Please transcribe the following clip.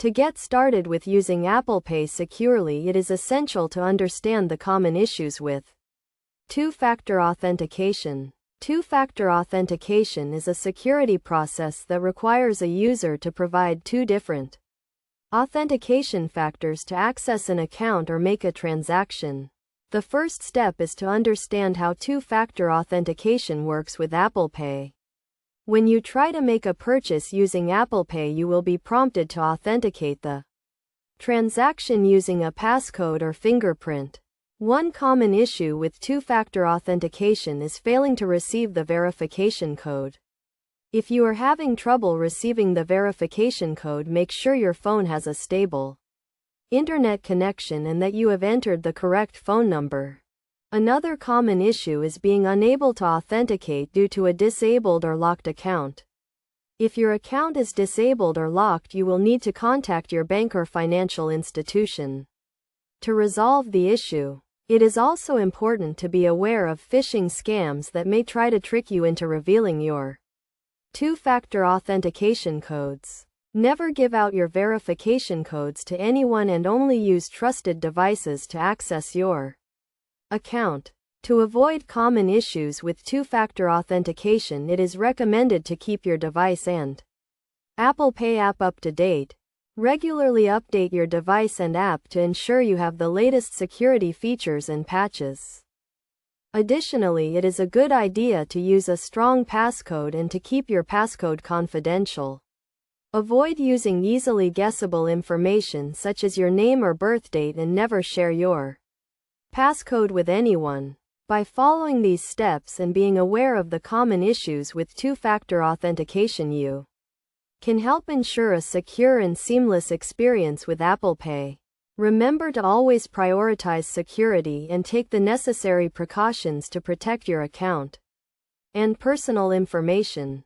To get started with using Apple Pay securely, it is essential to understand the common issues with two-factor authentication. Two-factor authentication is a security process that requires a user to provide two different authentication factors to access an account or make a transaction. The first step is to understand how two-factor authentication works with Apple Pay. When you try to make a purchase using Apple Pay, you will be prompted to authenticate the transaction using a passcode or fingerprint. One common issue with two-factor authentication is failing to receive the verification code. If you are having trouble receiving the verification code, make sure your phone has a stable internet connection and that you have entered the correct phone number. Another common issue is being unable to authenticate due to a disabled or locked account. If your account is disabled or locked, you will need to contact your bank or financial institution to resolve the issue. It is also important to be aware of phishing scams that may try to trick you into revealing your two-factor authentication codes. Never give out your verification codes to anyone and only use trusted devices to access your account. To avoid common issues with two-factor authentication, it is recommended to keep your device and Apple Pay app up to date. Regularly update your device and app to ensure you have the latest security features and patches. Additionally, it is a good idea to use a strong passcode and to keep your passcode confidential. Avoid using easily guessable information such as your name or birth date, and never share your passcode with anyone. By following these steps and being aware of the common issues with two-factor authentication, you can help ensure a secure and seamless experience with Apple Pay. Remember to always prioritize security and take the necessary precautions to protect your account and personal information.